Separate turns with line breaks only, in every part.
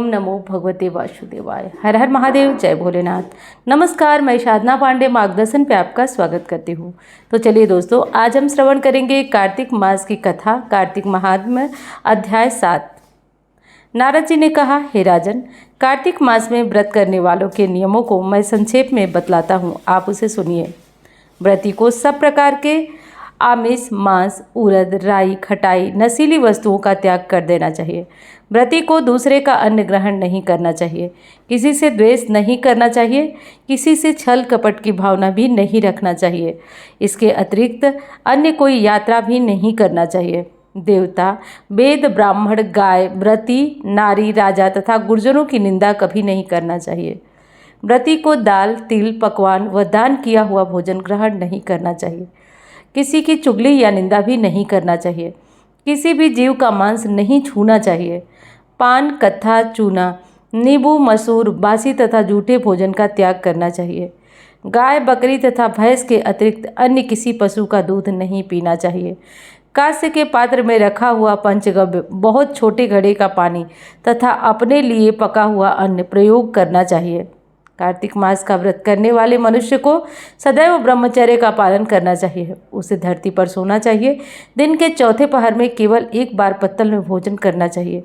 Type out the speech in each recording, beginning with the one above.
ओम नमो भगवते वासुदेवाय। हर हर महादेव, जय भोलेनाथ। नमस्कार, मैं साधना पांडे मार्गदर्शन पे आपका स्वागत करती हूँ। तो चलिए दोस्तों, आज हम श्रवण करेंगे कार्तिक मास की कथा, कार्तिक महात्म्य अध्याय 7। नारद जी ने कहा, हे राजन, कार्तिक मास में व्रत करने वालों के नियमों को मैं संक्षेप में बतलाता हूँ, आप उसे सुनिए। व्रती को सब प्रकार के आमिष, मांस, उड़द, राई, खटाई, नशीली वस्तुओं का त्याग कर देना चाहिए। व्रती को दूसरे का अन्न ग्रहण नहीं करना चाहिए, किसी से द्वेष नहीं करना चाहिए, किसी से छल कपट की भावना भी नहीं रखना चाहिए। इसके अतिरिक्त अन्य कोई यात्रा भी नहीं करना चाहिए। देवता, वेद, ब्राह्मण, गाय, व्रती, नारी, राजा तथा गुर्जरों की निंदा कभी नहीं करना चाहिए। व्रती को दाल, तिल, पकवान व दान किया हुआ भोजन ग्रहण नहीं करना चाहिए। किसी की चुगली या निंदा भी नहीं करना चाहिए। किसी भी जीव का मांस नहीं छूना चाहिए। पान, कत्था, चूना, नींबू, मसूर, बासी तथा जूठे भोजन का त्याग करना चाहिए। गाय, बकरी तथा भैंस के अतिरिक्त अन्य किसी पशु का दूध नहीं पीना चाहिए। कांस्य के पात्र में रखा हुआ पंचगव्य, बहुत छोटे घड़े का पानी तथा अपने लिए पका हुआ अन्न प्रयोग करना चाहिए। कार्तिक मास का व्रत करने वाले मनुष्य को सदैव ब्रह्मचर्य का पालन करना चाहिए। उसे धरती पर सोना चाहिए। दिन के चौथे पहर में केवल एक बार पत्तल में भोजन करना चाहिए।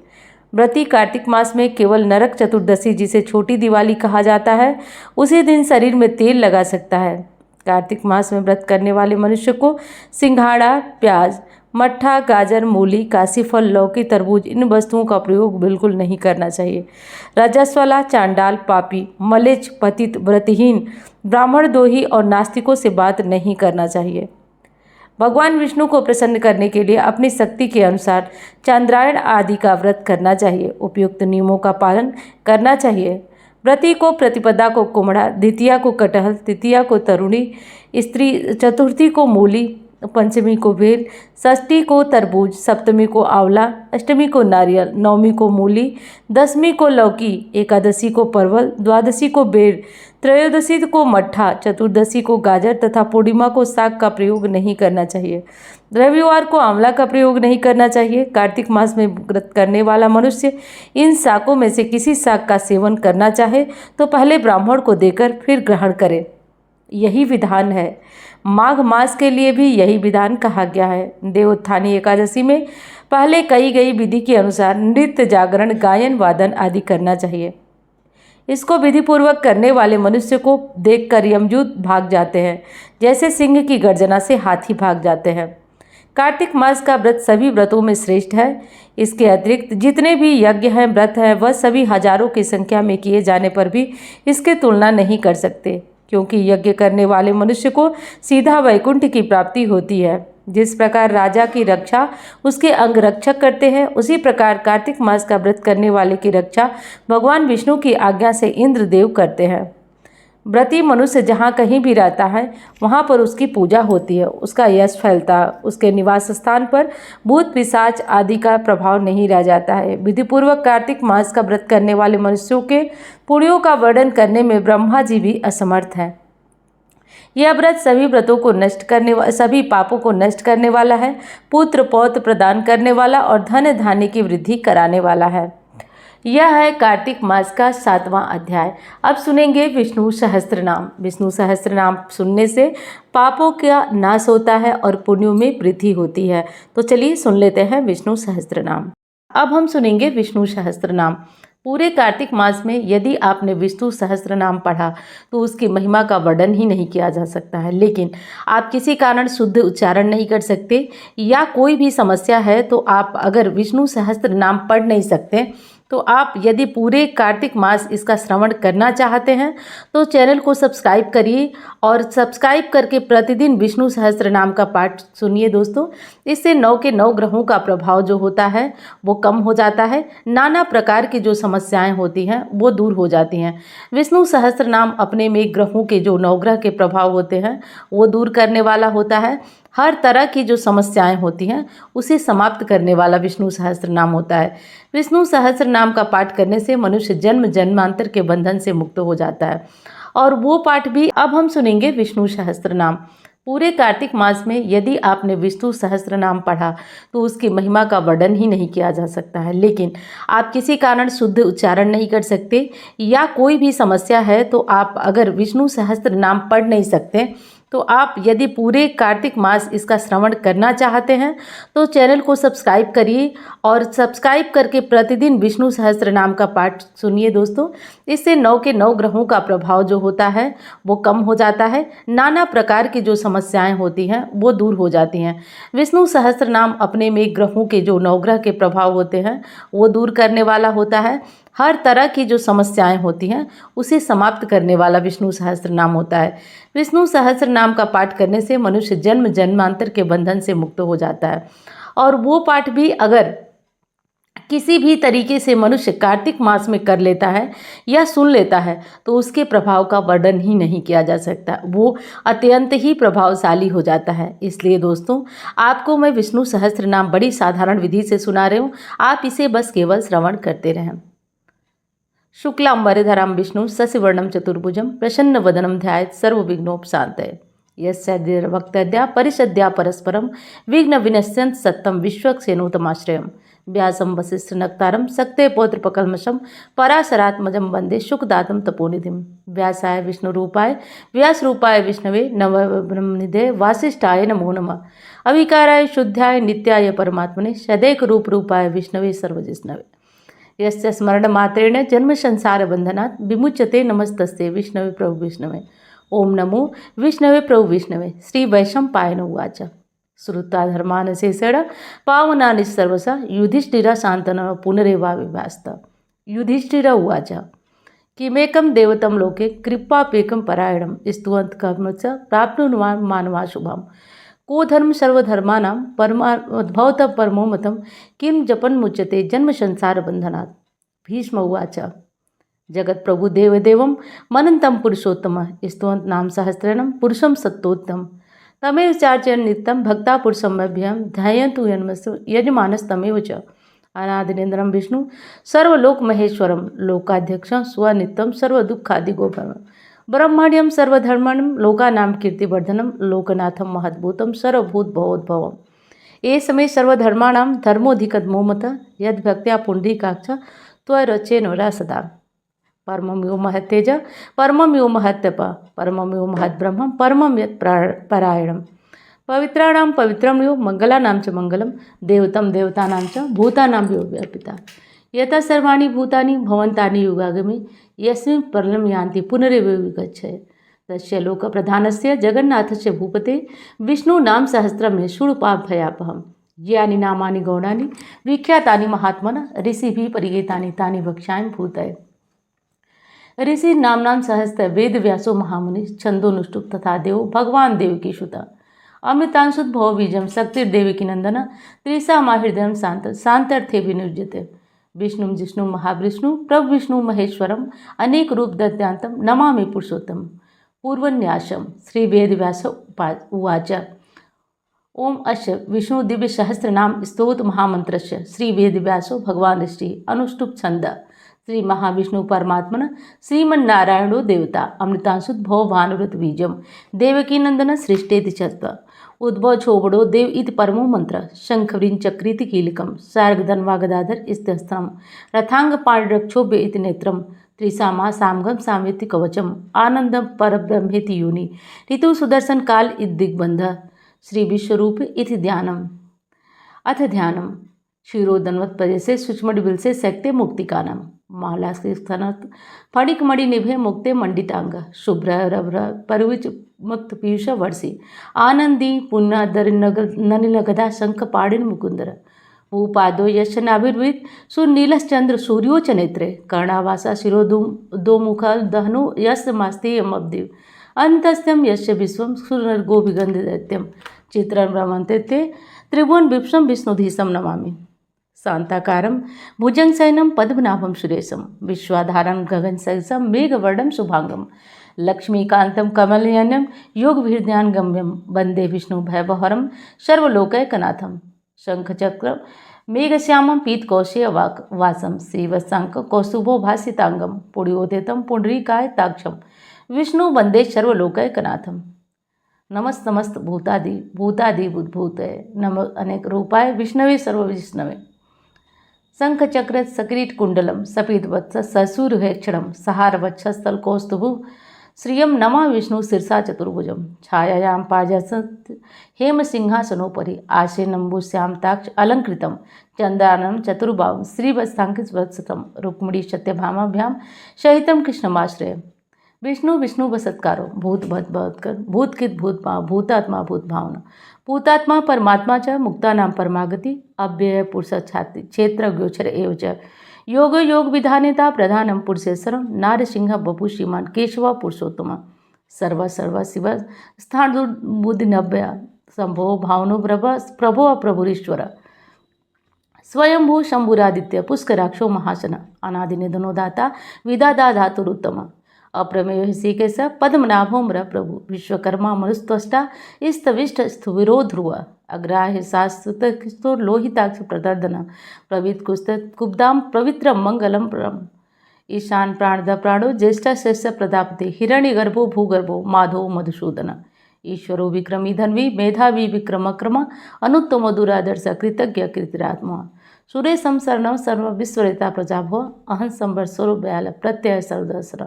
व्रती कार्तिक मास में केवल नरक चतुर्दशी, जिसे छोटी दिवाली कहा जाता है, उसी दिन शरीर में तेल लगा सकता है। कार्तिक मास में व्रत करने वाले मनुष्य को सिंघाड़ा, प्याज, मट्ठा, गाजर, मूली, काशीफल, लौकी, तरबूज, इन वस्तुओं का प्रयोग बिल्कुल नहीं करना चाहिए। रजस्वला, चांडाल, पापी, मलेच्छ, पतित, व्रतहीन, ब्राह्मण द्रोही और नास्तिकों से बात नहीं करना चाहिए। भगवान विष्णु को प्रसन्न करने के लिए अपनी शक्ति के अनुसार चांद्रायण आदि का व्रत करना चाहिए। उपयुक्त नियमों का पालन करना चाहिए। व्रती को प्रतिपदा को कुमड़ा, द्वितीया को कटहल, तृतीया को तरुणी स्त्री, चतुर्थी को मूली, पंचमी को बेल, षष्ठी को तरबूज, सप्तमी को आंवला, अष्टमी को नारियल, नवमी को मूली, दसवीं को लौकी, एकादशी को परवल, द्वादशी को बेर, त्रयोदशी को मट्ठा, चतुर्दशी को गाजर तथा पूर्णिमा को साग का प्रयोग नहीं करना चाहिए। रविवार को आंवला का प्रयोग नहीं करना चाहिए। कार्तिक मास में व्रत करने वाला मनुष्य इन शाकों में से किसी शाक का सेवन करना चाहे तो पहले ब्राह्मण को देकर फिर ग्रहण करे। यही विधान है। माघ मास के लिए भी यही विधान कहा गया है। देवोत्थानी एकादशी में पहले कही गई विधि के अनुसार नृत्य, जागरण, गायन, वादन आदि करना चाहिए। इसको विधिपूर्वक करने वाले मनुष्य को देखकर यमदूत भाग जाते हैं, जैसे सिंह की गर्जना से हाथी भाग जाते हैं। कार्तिक मास का व्रत सभी व्रतों में श्रेष्ठ है। इसके अतिरिक्त जितने भी यज्ञ हैं, व्रत हैं, वह सभी हजारों की संख्या में किए जाने पर भी इसकी तुलना नहीं कर सकते, क्योंकि यज्ञ करने वाले मनुष्य को सीधा वैकुंठ की प्राप्ति होती है। जिस प्रकार राजा की रक्षा उसके अंगरक्षक करते हैं, उसी प्रकार कार्तिक मास का व्रत करने वाले की रक्षा भगवान विष्णु की आज्ञा से इंद्रदेव करते हैं। व्रती मनुष्य जहाँ कहीं भी रहता है, वहाँ पर उसकी पूजा होती है, उसका यश फैलता, उसके निवास स्थान पर भूत पिशाच आदि का प्रभाव नहीं रह जाता है। विधिपूर्वक कार्तिक मास का व्रत करने वाले मनुष्यों के पुण्यों का वर्णन करने में ब्रह्मा जी भी असमर्थ हैं। यह व्रत सभी व्रतों को नष्ट करने सभी पापों को नष्ट करने वाला है, पुत्र पौत्र प्रदान करने वाला और धन धान्य की वृद्धि कराने वाला है। यह है कार्तिक मास का 7वां अध्याय। अब सुनेंगे विष्णु सहस्त्र नाम। विष्णु सहस्त्र नाम सुनने से पापों का नाश होता है और पुण्यों में वृद्धि होती है। तो चलिए सुन लेते हैं विष्णु सहस्त्र नाम। अब हम सुनेंगे विष्णु सहस्त्र नाम। पूरे कार्तिक मास में यदि आपने विष्णु सहस्त्र नाम पढ़ा तो उसकी महिमा का वर्णन ही नहीं किया जा सकता है। लेकिन आप किसी कारण शुद्ध उच्चारण नहीं कर सकते या कोई भी समस्या है, तो आप अगर विष्णु सहस्त्र नाम पढ़ नहीं सकते, तो आप यदि पूरे कार्तिक मास इसका श्रवण करना चाहते हैं तो चैनल को सब्सक्राइब करिए और सब्सक्राइब करके प्रतिदिन विष्णु सहस्त्र नाम का पाठ सुनिए दोस्तों। इससे 9 के 9 ग्रहों का प्रभाव जो होता है वो कम हो जाता है। नाना प्रकार की जो समस्याएं होती हैं वो दूर हो जाती हैं। विष्णु सहस्त्र नाम अपने में ग्रहों के जो 9 ग्रह के प्रभाव होते हैं वो दूर करने वाला होता है। हर तरह की जो समस्याएं होती हैं उसे समाप्त करने वाला विष्णु सहस्त्र नाम होता है। विष्णु सहस्त्र नाम का पाठ करने से मनुष्य जन्म जन्मांतर के बंधन से मुक्त हो जाता है। और वो पाठ भी अब हम सुनेंगे विष्णु सहस्त्र नाम। पूरे कार्तिक मास में यदि आपने विष्णु सहस्त्र नाम पढ़ा तो उसकी महिमा का वर्णन ही नहीं किया जा सकता है। लेकिन आप किसी कारण शुद्ध उच्चारण नहीं कर सकते या कोई भी समस्या है तो आप अगर विष्णु सहस्त्र नाम पढ़ नहीं सकते तो आप यदि पूरे कार्तिक मास इसका श्रवण करना चाहते हैं तो चैनल को सब्सक्राइब करिए और सब्सक्राइब करके प्रतिदिन विष्णु सहस्त्र नाम का पाठ सुनिए दोस्तों। इससे 9 के 9 ग्रहों का प्रभाव जो होता है वो कम हो जाता है, नाना प्रकार की जो समस्याएं होती हैं वो दूर हो जाती हैं। विष्णु सहस्त्र नाम अपने में ग्रहों के जो 9 ग्रह के प्रभाव होते हैं वो दूर करने वाला होता है। हर तरह की जो समस्याएं होती हैं उसे समाप्त करने वाला विष्णु सहस्त्र नाम होता है। विष्णु सहस्त्र नाम का पाठ करने से मनुष्य जन्म जन्मांतर के बंधन से मुक्त हो जाता है। और वो पाठ भी अगर किसी भी तरीके से मनुष्य कार्तिक मास में कर लेता है या सुन लेता है तो उसके प्रभाव का वर्णन ही नहीं किया जा सकता, वो अत्यंत ही प्रभावशाली हो जाता है। इसलिए दोस्तों आपको मैं विष्णु सहस्त्र नाम बड़ी साधारण विधि से सुना रही हूँ, आप इसे बस केवल श्रवण करते रहें। शुक्लांबरधरं विष्णु शशिवर्णं चतुर्भुजं प्रसन्नवदनं ध्यायेत् सर्वविघ्नोपशान्तये। यस्य वक्तद्या परिषद्या परस्परं विघ्न विनश्यन् सत्तं विश्वक्सेनोतमाश्रयम्। व्यासं वसिष्ठनक्तारं सक्ते पौत्रपकल्मषं पराशरात्मजं वन्दे शुकदातं तपोनिधिं। व्यासाय विष्णुरूपाय व्यासरूपाय विष्णवे नमः ब्रह्मनिधे वासिष्ठाय नमो नमः। अविकाराय शुद्धाय नित्याय परमात्मने सदैकरूपरूपाय विष्णवे सर्वजिष्णवे। यस्य स्मरणमात्रेण जन्म संसार बंधनात् विमुच्यते नमस्तस्ते विष्णवे प्रभु विष्णवे। ओम नमो विष्णवे प्रभु विष्णवे। श्री वैशंपायन उवाच श्रुत्वा धर्मानशेषेण पावनानि सर्वसा युधिष्ठिरः शान्तनः पुनरेवाविभास्त। युधिष्ठिर उवाच किमेकं देवतं लोके कृपापेकं परायणं स्तुवन्तः च प्राप्नुवान् मानवा शुभम्। को धर्म सर्वधर्माणां भवतः परमो मतं किं जपन्मुच्यते जन्म संसार बंधनात्। भीष्म उवाच जगत्प्रभु देवदेवं मनन्तं पुरुषोत्तमः स्तुवन्त नाम सहस्रेण पुरुषं सत्तोत्तम। तमेव चार्चयन् नित्यं भक्ता पुरुषमभ्यं ध्यायन्तु यजमानस्तमेव च। अनादिनेन्द्रं विष्णु सर्वलोकमहेश्वरं लोकाध्यक्षं स्वनित्यं सर्वदुःखादिगोपरं। ब्रह्मण्यं सर्वधर्मणं लोकानां कीर्तिवर्धनं लोकनाथं महद्भूतं सर्वभूतभवोद्भवम्। ये समय सर्वधर्माणां धर्मोऽधिकतमो मतः यद्भक्त्या पुण्डरीकाक्ष त्वरचेनोरा सदा। परमं यो महत्तेज परमं यो महत्तप परमं यो महद्ब्रह्मं परमं यत् परायणं। पवित्राणां पवित्रं यो मंगलानां च मंगलं देवतं देवतानां च भूतानां यो व्यापिता। यथा सर्वाणि भूतानि भवन्तानि युगागमे यस्मिन् प्रलयं यान्ति पुनरेव विगच्छेत्। तस्य लोकप्रधानस्य जगन्नाथस्य भूपते विष्णुनाम सहस्रं शूळपाभयापहम्। यानि नामानि गौणानि विख्यातानि महात्मनः ऋषिभिः परिगीतानि तानि वक्ष्यामि भूतये। ऋषि नामनां सहस्त्र वेद व्यासो महामुनि छंदोनुष्टुप तथा देव भगवान देवकी सुता। अमृतांशुत भव बीजम शक्तिर्देवकी नंदन त्रिसा माहृदयम शांत शांतर्थे विनियुज्यते। विष्णु जिष्णु महाविष्णु प्रभु विष्णु महेश्वरम अनेक रूप दत्यांतम नमामि पुरुषोत्तम। पूर्वन्यासम श्री वेद व्यास उवाच ओम अस्य विष्णु दिव्य सहस्त्र नाम स्तोत्र महामंत्रस्य श्री वेद व्यासो भगवान श्री अनुष्टुप छंद श्री महाविष्णु परमात्मन श्रीमन्नारायणो देवता अमृतांशुत भव भानुव्रत बीजम देवकी नंदन सृष्टेति चत्व उद्भव छोबड़ो देव इति परमो मंत्र शंखवृन चक्रीति कीलकम सार्गधन्वा गदाधर इस्तस्त्रम रथांग पाणिरक्षोभ्य इति नेत्रम त्रिसामा सामगम सामेति कवचम आनंदम परब्रह्मेति योनि ऋतु सुदर्शन काल इति दिग्बंध श्री विश्वरूप इति ध्यानम। अथ ध्यानम क्षीरोदन्वत पदे से सूक्ष्मडिबिल से सक्ते मुक्तिकानम माला से स्तनत फणिक मणि निभे मुक्ते मंडितांग शुभ्र रभ्र परविच मुक्त पीयूष वर्षी आनंदी पुण्य ननिल गदा शंख पाणिन मुकुंदर भूपादो यश नाभिर्विद सुनीलश्चंद्र सूर्यो च नेत्रे कर्णावासा शिरो दो मुख दहनो यश मास्तेयम अब्दिव अंतस्थ्यम यश विश्वम सुरनर्गो विगंध दैत्यम चित्रं रमन्ते त्रिभुवन विप्सम विष्णुधीशम नमामि। शांताकारं भुजंगशयनं पद्मनाभं सुरेशं विश्वाधारं गगनसदृशं मेघवर्णं शुभांगं लक्ष्मीकान्तं कमलनयनं योगभिर्ध्यानगम्यं वन्दे विष्णुभयबहरं सर्वलोकैकनाथं। शंखचक्र मेघश्यामं पीतकौशेयवासं श्रीवत्सांक कौस्तुभो भासितांगं पुण्योदितं पुण्डरीकायताक्षं विष्णु वन्दे सर्वलोकैकनाथं। नमस्तमस्त भूतादि बुद्भूत नम अनेक रूपाय विष्णवे सर्व विष्णवे शंख चक्र सकिरीट कुंडलम सपीत वत्स ससूर्यक्षणम सहार वक्षस्थल कौस्तुभु श्रियम नमा विष्णु शीर्षा चतुर्भुजम छायायां पार्जसत हेम सिंहासनोपरि आशे नंबुश्यामताक्ष अलंकृतम चंद्रानम चतुर्बाहु श्रीवत्सांकितवत्सतम रुक्मिणी सत्यभामाभ्याम सहितम कृष्णमाश्रय विष्णु विष्णु बसत्कारो भूत भत भवत्कर भूतकित भूतभाव भूतात्मा भूत भावना भूतात्मा परमात्मा च मुक्तानां परमागति अव्यय पुरुष छाति क्षेत्र गोचर एव च योग योग विधानेता प्रधानम पुरुषेश्वरम नारसिंह बपु श्रीमान केशव पुरुषोत्तम सर्व सर्व शिव स्थान बुद्धि नव्य संभो भावनो प्रभो प्रभुरीश्वर स्वयंभू शंभुरादित्य पुष्कराक्षो महासन अनादिनिधनो दाता विदादा धातुरुत्तम अप्रमेय ऋषिकेश पद्मनाभोम्र प्रभु विश्वकर्मा मनुस्त्वष्टा स्तविष्ट स्थुविरो ध्रुव अग्राह्य शास्त्र लोहिताक्ष प्रदर्दन प्रवीत कुस्त कुब्दाम पवित्र मंगलम परम ईशान प्राणद प्राणो ज्येष्ठ श्रेष्ठ प्रदापति हिरण्यगर्भो भूगर्भो माधो मधुसूदन ईश्वरो विक्रमी धन्वी मेधावी विक्रमक्रम अनुत्तम दुरादर्श कृतज्ञ कृतिरात्मा सुरेशम शरणम सर्व विश्वरेता प्रजाभो अहं संबर स्वरूप बयाल प्रत्यय सर्वदसर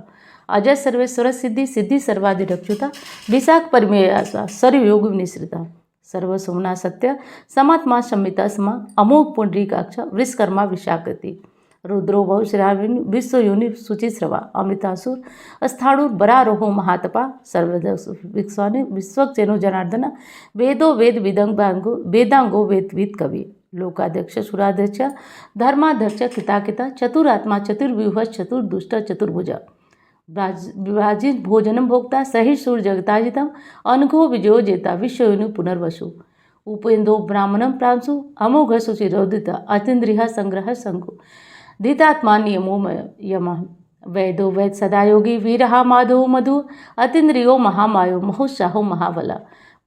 अजय सर्वेश्वर सिद्धि सिद्धि सर्वाधिरक्षुता विशाख परिमेयास्वा सर्वयोग निश्रिता सर्वसोमना सत्य समात्मा संहिता समा अमोघ पुंडरीकाक्ष वृषकर्मा विशाकृति रुद्रो भव श्राविन विश्वयोनि शुचिश्रवा अमृतासुर स्थाणुर बरारोहो महातपा सर्वदस विक्स्वानि विश्वक्सेनो जनार्दन वेदो वेद विदंगांगो वेदांगो वेदविद कवि लोकाध्यक्ष सुराध्यक्ष धर्माध्यक्ष किताकिता चतुरात्मा चतुर्व्यूह चतुर्दुष्ट चतुर्भुज विभाजित भोजनम भोक्ता सहिष्णुर जगताजितम अनघो विजयो जेता विश्वयोनि पुनर्वसु उपेन्द्रो ब्राह्मणम प्रांशु अमोघ शुचिरोदित अतीन्द्रिय संग्रह संगो धीतात्मा नियमोमय यम वैदो वैद सदा योगी वीरहा माधो मधु अतीन्द्रियो महामायो महोत्साहो महाबला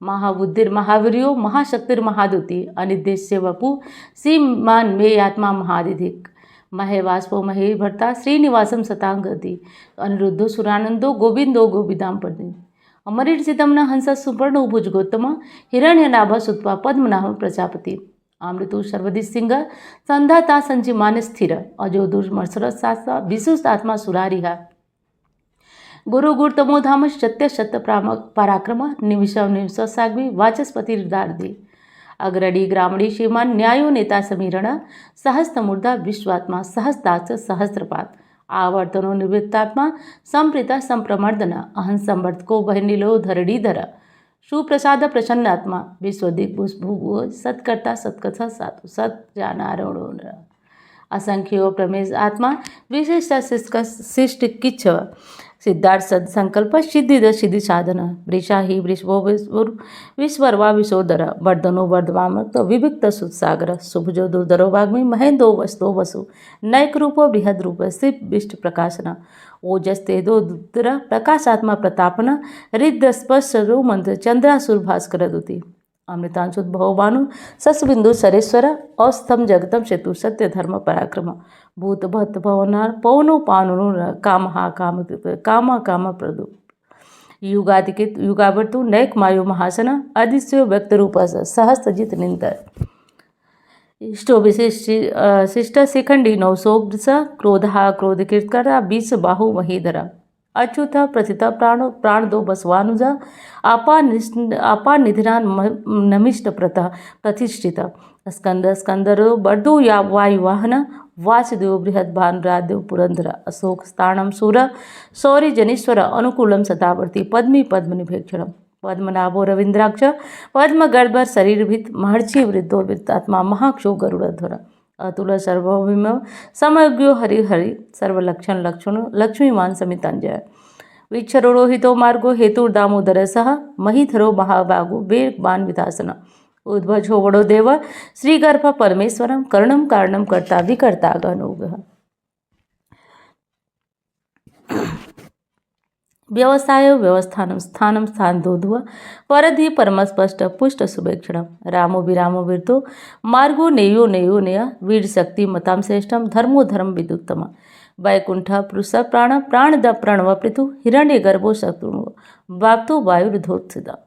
महाबुद्धिर महावीर्यो महाशक्तिर्महादुति अनिदेश्य वपु सीमान मे आत्मा महादिधिक महेवास्पो महे भर्ता श्रीनिवासम सतांगति अनिरुद्धो सुरानंदो गोविंदो गोविदाम पति अमरीर्षितम न हंस सुपर्ण उभुज गौतम हिरण्यनाभ सुत्वा पद्मनाभ प्रजापति अमृतु सर्वदिश सिंह संधाता संजीमान स्थिर अजो दुर्मर्सर शास्त्र विशुष्ट आत्मा सुरारिहा गुरु गुरुतमो धाम सत्य सत्य पराक्रम निमिष निमिष साग्वी वाचस्पति हृदार्दी अग्रणी ग्रामणी श्रीमान न्यायो नेता समीरण सहस्त्रमूर्धा विश्वात्मा सहस्ताक्ष सहस्त्रपात आवर्तनो निवृत्तात्मा संप्रीता संप्रमर्दन अहं संवर्तको बहनीलो धरणीधर सुप्रसाद प्रसन्नात्मा विश्वदिग्भुभु सत्कर्ता सत्कथा साधु सत जानारोण असंख्यो प्रमेश आत्मा विशिष्ट शिष्ट किच्छ सिद्धार्थ सदसंकल्प सिद्धिद सिद्धि साधन वृषा ही वृषभो विश्वर्वा विशोदर वर्धनो वर्धवामक्त विविक्त सुसागर शुभजो दुर्धरो वाग्मी महेंदो वस्तो वसु नैक रूपो बृहद रूप शिव विष्ट प्रकाशन ओजस्तेदो दुद्र प्रकाशात्मा प्रतापन रिद्र स्पर्शो मंत्र चंद्रासुर भास्कर दुति अमृतांशुद भवभानु ससबिंदु सरेश्वर औस्थम जगतम सेतु सत्य धर्म पराक्रम भूत भत भवनार पवनो पावनो काम हा काम काम काम प्रदु युगादिकित युगावर्तु नैक मायो महासन अधिस्यो व्यक्त रूप सहस्त्रजित निंतर इष्टो विशिष्ट शिष्ट शिखंडी नौसोब्स क्रोधा क्रोध कीर्तकरा बीस बाहु महीधरा अच्युत प्रथित प्राण प्राण दो बसवानुज आपा निधिरान नमिष्ट प्रतः प्रतिष्ठित स्कंद स्कंदरो बर्दो या वायुवाहन वासुदेव बृहद भानुरादेव पुरंदर अशोक स्थानम सूर सौरी जनीश्वर अनुकूलम सतावर्ती पद्मी पद्मनिभेक्षणम पद्मनाभो रवींद्राक्ष पद्मगर्भ शरीरभित महर्षि वृद्धो वृत्तात्मा महाक्षो गरुड़ध्वर अतुल सर्वभौम समज्ञो हरिहरि सर्वलक्षण लक्षण लक्ष्मीमान समितांजय विक्षरोहितो मार्गो हेतुर्दामोदर सह महीधरो महाभागो वेगवान विधासन उद्भजो वडो देव श्रीगर्भ परमेश्वरम कर्णम कारणम कर्ता विकर्ता गणोग व्यवसाय व्यवस्थानम स्थानम स्थान दोधुव परधि परमस्पष्ट पुष्ट सुभेक्षणम रामो विरामो वीरतो मार्गो नेयो नेयो नेय वीर शक्ति मताम श्रेष्ठम धर्मो धर्म विदुत्तम वैकुंठ पुरुष प्राण द प्रणव पृथु हिरण्य गर्भो शत्रु वाप्तो वायुर्धोत्सिदा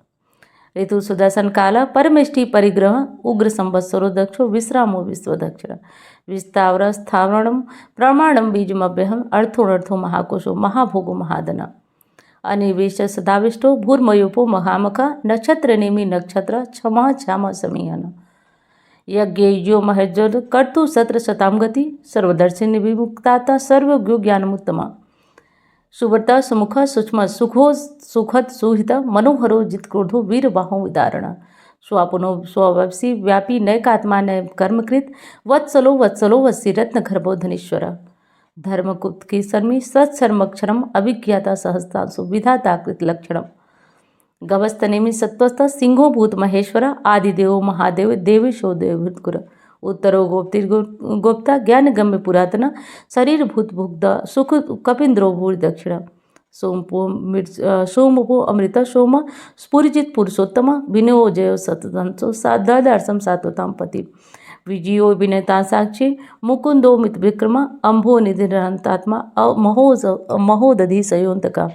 ऋतु सुदर्शन काल परमेष्टि परिग्रह उग्र संवत्सरो दक्षो विश्रामो विश्वदक्षिण विस्तावर स्थावरणम प्रमाणम बीजमभ्यहम अर्थो महाकोशो महाभोगो महादन अनिवेश सदाविष्टो भूर्मयोपो महामख नक्षत्र नेमि नक्षत्र क्षमा क्षाम समीहन यज्ञो महेज्वर कर्तु सत्र शताम गति सर्वदर्शिनी विमुक्ताता सर्वज्ञो ज्ञानमुत्तमा सुव्रता सुमुख सूक्ष्म सुखो सुखद सुहित मनोहरो जितक्रोधो वीरबाहो विदारण स्वापुनो स्ववसी व्यापी नैकात्मा नय कर्मकृत वत्सलो वत्सलो वत्सी रत्न गर्भो धनीश्वर धर्मकुप्त की शर्मी सत्सर्मक्षरम अभिज्ञाता सहस्तांशु विधाताकृत लक्षणम गवस्तनेमि सत्वस्थ सिंहो भूत महेश्वर आदिदेवो महादेव देवेशो देवभूतकुर उत्तरो गोप्ता ज्ञान गम्य पुरातन शरीर भूत भुग्ध सुख कपिंद्रो भूर दक्षिण सोमपो अमृत सोम स्फुरिजित पुरुषोत्तम विनयो जयो सततंसो दर्शम सात्वताम पति विजयो विनयता साक्षी मुकुंदो मित विक्रम अंभो निधिरहंतात्मा महोदधि सयोन्तका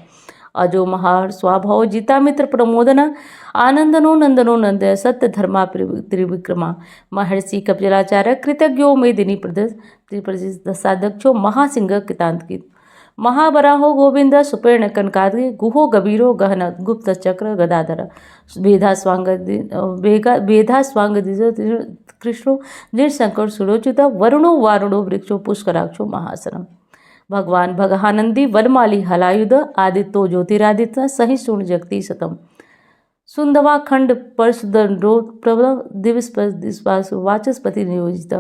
अजो महार स्वभाव जिता मित्र प्रमोदना आनंदनो नंदनो नंदय सत्य धर्मा त्रिविक्रमा महर्षि कपिलाचार्य कृतज्ञो मेदिनी प्रसिद्ध साधक्षो महासिंह कृतांतकित महाबराहो गोविंद सुपेर्ण कनकादि गुहो गभीरो गहन गुप्त चक्र गदाधर वेधा स्वांग कृष्णो निर्शंकर सुरोचित वरुणो वारुणो वृक्षो पुष्कराक्षो महासनम भगवान भगहानंदी वनमाली हलायुध आदित्यो ज्योतिरादित्य सहिष्णु जगती शतम सुंदवा खंड परशुदंडो प्रबल दिवस वाचस्पति नियोजित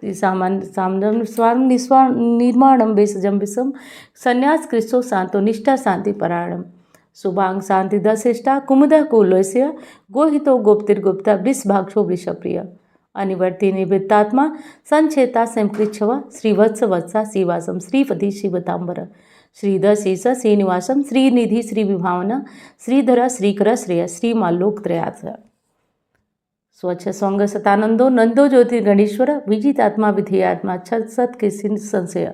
सामन्य स्वाम निर्माणम बेसजम विषम संन्यास कृष्णो शांतो निष्ठा शांति परायणम शुभांग शांति दशिष्टा कुमुद कुलोस्य गोहितो गोप्तिर्गुप्ता वृषभाक्षो वृषप्रिय अनिवर्ति निवृत्तात्मा संचेता संकृच्छव श्रीवत्स वत्सा श्रीवासम श्रीपति शिवतांबर श्रीधर शेष श्रीनिवासम श्रीनिधि श्रीविभावना श्रीधर श्रीकर श्रेय श्रीमालोकत्रयास स्वच्छ स्वांग सतानंदो नंदो ज्योतिर्गणेश्वर विजितात्मा विधेयात्मा सत के संशय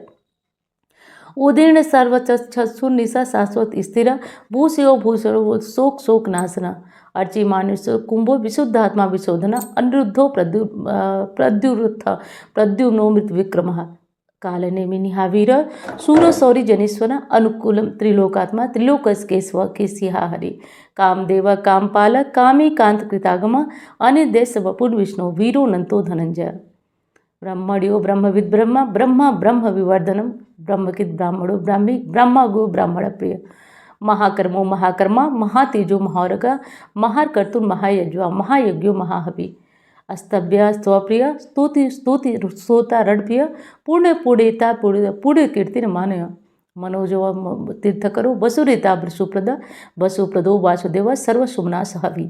उदीर्ण सर्वचक्षु निशा शाश्वत स्थिर भूषयो भूषणो शोक शोक नाशना अर्चि मानुष कुंभो विशुद्धात्मा विशोधना अनिरुद्धो प्रद्युम्नो मृत विक्रम कालनेमि निहावीर शूरशौरी जनीश्वर अनुकूलम त्रिलोकात्मा त्रिलोकस्केश्व केशिहा हरि कामदेव कामपाल कामी कांत कृतागम अनिर्देश वपुर विष्णु वीरो नंतो धनंजय ब्रह्मण्यो ब्रह्मविद ब्रह्म ब्रह्म ब्रह्म विवर्धनम ब्रह्मकित ब्राह्मणो ब्राह्मी ब्रह्मा गो ब्राह्मण प्रिय महाकर्मो महाकर्मा महातेजो महारगा महाकर्तुर महायज्वा महायज्ञो महाहवि अस्तभ्य स्वप्रिय स्तुति स्तुति सोता रणप्रिय पुण्य पुण्यता पुण्य कीर्ति मानय मनोजो तीर्थकरो वसुरेता सुप्रद वसुप्रदो वासुदेव सर्वशुभनाश हवि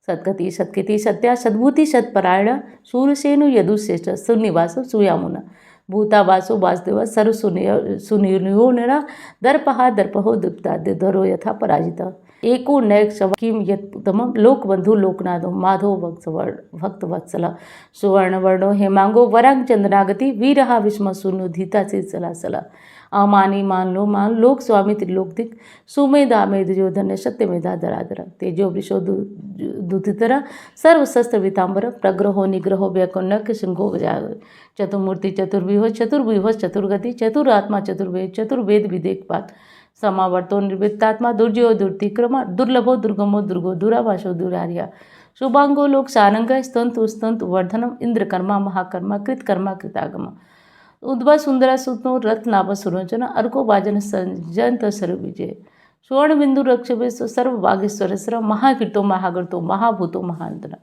सद्गति सत्कृति सत्या सद्भूति सत्परायण सूर्यसेनु यदुश्रेष्ठ सुनिवास सूयामुन भूतावासो वासुदेव सर्व सुनियो निरा दर्पहा दर्पहो दुप्ता धरो यथा पराजिता एको नैक किम यत्तम लोकबंधु लोकनाथो माधो भक्तवत्सल सुवर्णवर्णो हेमांगो वरांग चंद्रागति वीरहा विस्म सुनो धीता से सलासला अमानी मान लोक स्वामी त्रिलोकदिक सुमेधा मेधजो धन्य सत्य मेधा धराधर तेजो वृषो दुतितरा सर्वशस्त्र वितांबर प्रग्रहो निग्रहो व्यकुन्नक सिंहो चतुर्मूर्ति चतुर्व्यूह चतुर्व्यूह चतुर्गति चतुरात्मा चतुर्वेद चतुर्वेद विदेकपात समावर्तो निर्वृत्तात्मा दुर्जयो दुर्तिक्रम दुर्लभो दुर्गमो दुर्गो दुराभाषो दुरार्या शुभांगो लोक सारंग स्तंतु स्तंतु वर्धनम इंद्रकर्मा महाकर्मा कृतकर्मा कृतागम उद्भव सुंदरा सुतो रत्नाभ सुरोचन अर्को वाजन संजंत सर्व विजय स्वर्ण बिंदु रक्षवेश सर्व वागेश्वर महाकीर्तो महागर्तो महाभूतो महांतना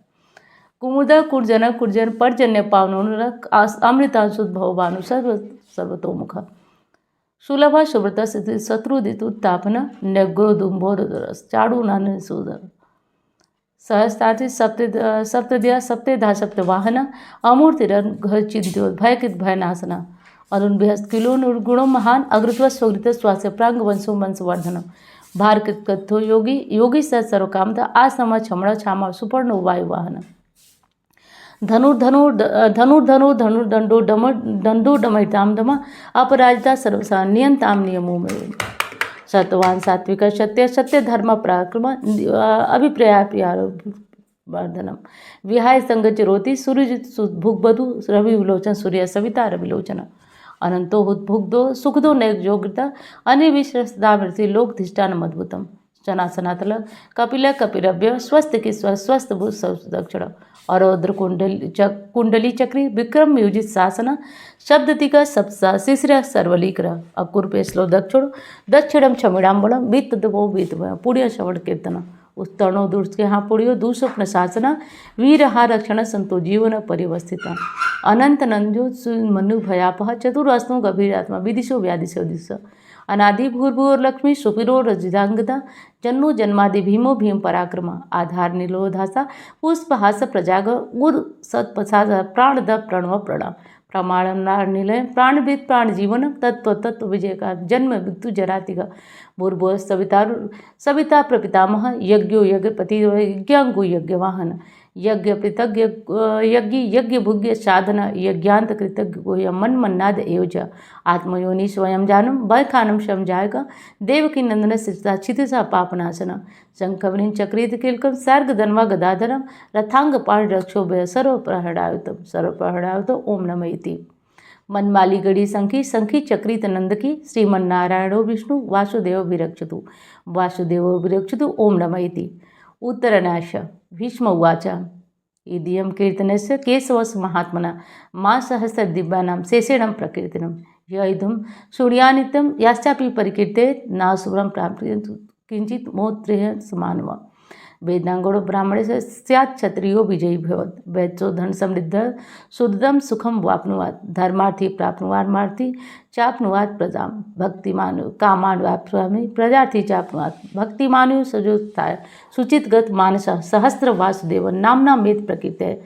कुमुद कुर्जन कुर्जन पर्जन्य पावनो अमृतांशुद्भव भानु सर्वतोमुख सुलभा शुभ्रता स्थिति शत्रुदित उत्तापन नग्रोदुंभोरस चाड़ू नान सूदर सहस्ताति सप्तद्या सप्तेधा सप्तवाहन अमूर्तिरन घर चिंत्यो भयकित भयनाशना अरुण बृहस् किलो निर्गुणो महान अग्रत्व स्वगृत स्वास्य प्रांग वंशो वंशवर्धन भारकृत कथो योगी योगी सत सर्वकामता आसम क्षमण क्षामा सुपर्ण वायुवाहन धनुर्दंडो दंडो डमयताम दम अपराजिता सर्वसा नियंताम नियमो में सत्वान सात्विक सत्य सत्य धर्म पराक्रम अभिप्रायावर्धनम विहाय संग चिरोति सूर्य भुग्बधु रवि विलोचन सूर्य सविता रविलोचन अनंतो हुद्भुग्धो सुखदो नैर्योग्यता अनिविश्रस्तामृति लोक धिष्ठान अद्भुतम चनासनातल कपिल कपिरभ्य स्वस्थ की स्वस्थ भूत दक्षिण अरोद्र कुंडली चक्री विक्रम म्यूजित शासन शब्दतिका सप्सा शिश्र सर्वलीकर अकुर्पे श्लो दक्षिणम क्षमिड़ाम्बलम बीतदवो बीतव पुण्य श्रवण कीर्तन उत्तर्णो दुर्गे हाँ पुण्यो दुस्वप्न शासन वीरहा रक्षण संतो जीवन परिवस्थित अनंत नंजो मनु भयापह चतुरास्तों गभीरात्मा विदिशो व्यादिशो दिश अनादि भूर्भुवर लक्ष्मी सुपिरो रजिदांगदा जन्नो जन्मादि भीमो भीम पराक्रम आधार निलोधासा पुष्पहास प्रजाग उर सत्पसाद प्राणद प्रणव प्रणव प्रमाणम निलय प्राणविद प्राण जीवन तत्व तत्व विजय का जन्म मृत्यु जरातिग भूर्भुव सविता प्रपितामह यज्ञो यज्ञपति यज्ञांगु यज्ञवाहन यज्ञ कृतज्ञ यज्ञ यज्ञ भुग्य साधना यज्ञांत कृतज्ञ मन मन्नाद एवज आत्मयोनि स्वयं जानम भय खानम शम जायगा देवकी नंदन सिता क्षितिसा पापनाशन शंखवनि चक्रित किलकम सर्ग धन्वा गदाधरम रथांग पाण रक्षोभय सर्वप्रहणायुत ओम नमः इति मनमाली गड़ी संखी संखी चक्रित नंदकी श्रीमन्नारायणो विष्णु वासुदेव विरक्षतु ओम नमः इति उत्तरनाश भीष्म उवाच इदियं कीर्तनस्य केशवस्य महात्मना मा सहस्र दिव्यानां शेषेणं प्रकीर्तनं य इदं शृणुयानित्यं याश्चापि परिकीर्तेत् नासुरं प्राप्नुयात् किंचित् मोत्रेह समानम वेदांगोड़ो ब्राह्मणे से स्यात् क्षत्रियो विजयी भवत् वैचो धन समृद्ध शुद्धम सुखम वाप्नुवात् धर्मार्थी प्राप्नुवार्मार्थी चाप्नुवात् प्रजा भक्तिमानु कामान वाप्नुवामि प्रजार्थी चाप्नुवात् भक्तिमानु सजोत्थाय सुचितगत मानस सहस्र वासुदेव नाम्ना मेत प्रकीर्ते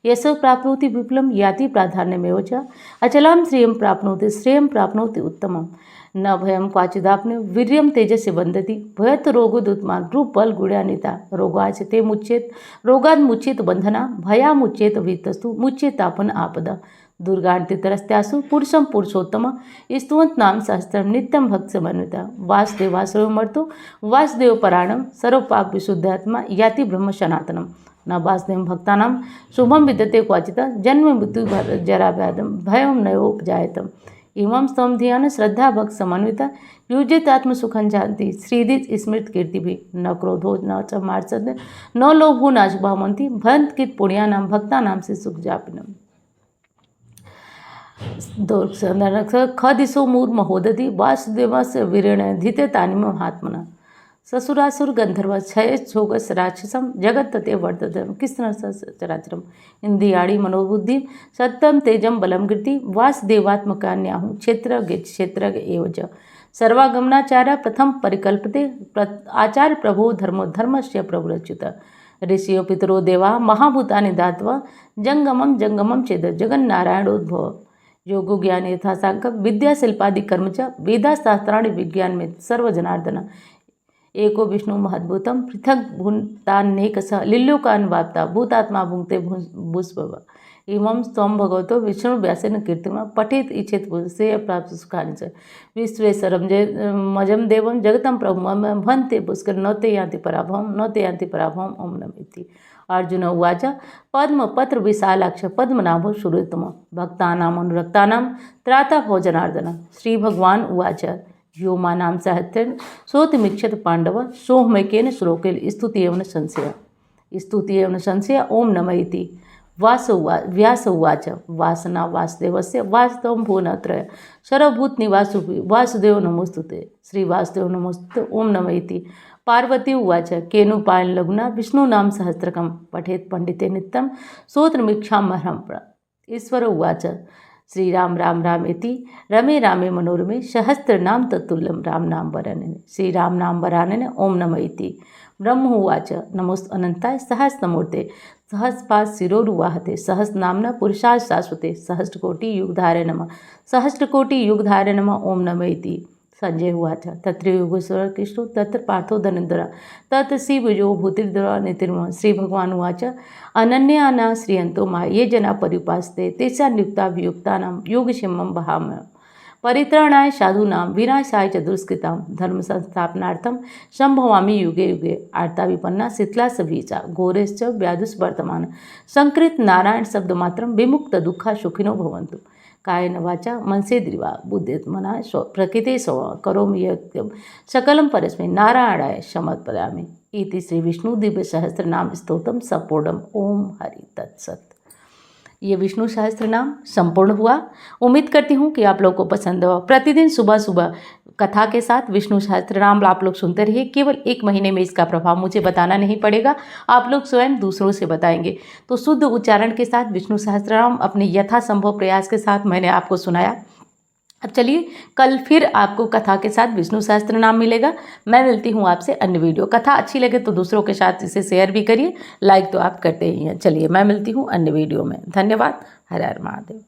यशो प्राप्नोति विपुलं याति प्राधान्यमेव च अचलां श्रेयं प्राप्नोति उत्तमम् न भयं क्वाचिदाप्ने वीर्यं तेजस्य वन्दति भयत रोगोदुत्मान रूप बल गुण्यानिता रोगाचते मुच्येत रोगाद मुच्येत बंधना भया मुच्येत वीतस्तु मुच्येतापन आपदा दुर्गान्तितरस्त्यासु पुरुषं पुरुषोत्तम स्तुवंत नाम सहस्त्रम नित्यं भक्त समन्विता वासुदेवासुरमर्तो वासुदेव पराणम सर्वपाप विशुद्धात्मा याति ब्रह्म सनातनम न वासुदेव भक्तानां शुभम विद्यते क्वाचिता जन्म मृत्यु जरा व्याधम भयं नयोपजायतम इमं स्तम ध्यान श्रद्धा भक्त समन्विता युजित आत्मसुखं जानती श्रीदित स्मृत कीर्ति भी न क्रोधो न च मार्सद न लोभो न शुभामंती भंत कित पुण्यानां भक्तानां से सुख जापिनम खदिशो मूर महोदधि वासुदेवस्य वीरेण धिते तानिम महात्मना ससुरासुर गंधर्व क्षय छोगस राक्षसम जगत तते वर्तते कृष्ण चराचरम इंद्रियाणि मनोबुद्धि सत्यम तेजम बलम गिरति वासुदेवात्मकान्याहु क्षेत्र एवज सर्वागमनाचार्य प्रथम परिकल्पते आचार्य प्रभो धर्मस्य प्रभुरच्युत ऋषियो पितरो देवा महाभूतानि दात्वा जंगमम चेद जगन्नारायणोद्भव योगो ज्ञान यथासांक विद्या शिल्पादि कर्म च वेदाशास्त्राणि विज्ञान में सर्वजनार्दन एको विष्णु महद्भुतम पृथक भूतान्नेकस लिल्लोकान्वाप्ता भूतात्मा भुंक्ते भूस्भव इमं स्तम भगवतो विष्णु व्यासेन कीर्तिमा पठेत इच्छेत से प्राप्त सुखानि च विश्वेश्वरम जय मजम देवम जगतम प्रभुम भन्ते पुष्कर न ते यान्ति पराभवम ओम नमः इति अर्जुन उवाच पद्मपत्र विशालाक्ष पद्मनाभो सुरेतम भक्तानाम अनुरक्तानां त्राता भोजनार्दन श्री भगवान उवाच यो मानां साहित्यं सोतिमीक्षत पांडव सोहमैकेन श्लोकेन स्तुति एवं संशय ओम नमः इति व्यास उवाच वासना वासुदेवस्य वास्तवं भुवनत्रय सर्वभूत निवासु वासुदेव नमोस्तुते श्री वासुदेव नमोस्तुते ओम नमः इति पार्वती उवाच केनुपायन लघुना विष्णु नाम सहस्रकं पठेत पंडिते नित्यं सोत्रमीक्षामहं ईश्वर उवाच श्रीराम राम रामेति रमे रामे मनोरमे सहस्रनाम तत्तुल्यं राम नाम वरानने श्रीराम नाम वरानने ओम नमः इति ब्रह्म उवाच नमोस्त अनंताय सहस्रमूर्ते सहस्रपाद शिरोरुवाहते सहस्रनाम्ना पुरुषाय शाश्वते सहस्रकोटि युगधारे नमः ओम नमः इति संजय उवाच तत्र योगेश्वर कृष्ण तत्र पार्थो धनुर्धर तत्र शिवयो भूतिर्धरा नितिर्म श्री भगवान उवाच अनन्याना श्रियंतो मा ये जना पर्युपासते तेषां युक्ताभियुक्तानां योगक्षेमं वहाम्यहम् परित्राणाय साधूनां विनाशाय च दुष्कृतां धर्म संस्थापनार्थं संभवामि युगे युगे। आर्ता विपन्ना शीतला सबीजा घोरेश्च व्याधुष्वर्तमान संकृत नारायण शब्द मात्रम विमुक्त दुःखा सुखिनो भवन्तु। कायेन वाचा मनसेन्द्रिया बुद्धिर्मना प्रकृते स्व करोमि यत्किं सकलं परस्मै नारायणाय समर्पयामि। इति श्री विष्णु दिव्य सहस्त्र नाम स्तोत्रम संपूर्णम। ओम हरि तत्सत। ये विष्णु सहस्त्र नाम संपूर्ण हुआ। उम्मीद करती हूँ कि आप लोगों को पसंद हो। प्रतिदिन सुबह सुबह कथा के साथ विष्णु सहस्त्र नाम आप लोग सुनते रहिए। केवल 1 महीने में इसका प्रभाव मुझे बताना नहीं पड़ेगा, आप लोग स्वयं दूसरों से बताएंगे। तो शुद्ध उच्चारण के साथ विष्णु सहस्त्र नाम अपने यथासंभव प्रयास के साथ मैंने आपको सुनाया। अब चलिए कल फिर आपको कथा के साथ विष्णु सहस्त्र नाम मिलेगा। मैं मिलती हूँ आपसे अन्य वीडियो। कथा अच्छी लगे तो दूसरों के साथ इसे शेयर भी करिए, लाइक तो आप करते ही हैं। चलिए मैं मिलती हूँ अन्य वीडियो में। धन्यवाद। हर हर महादेव।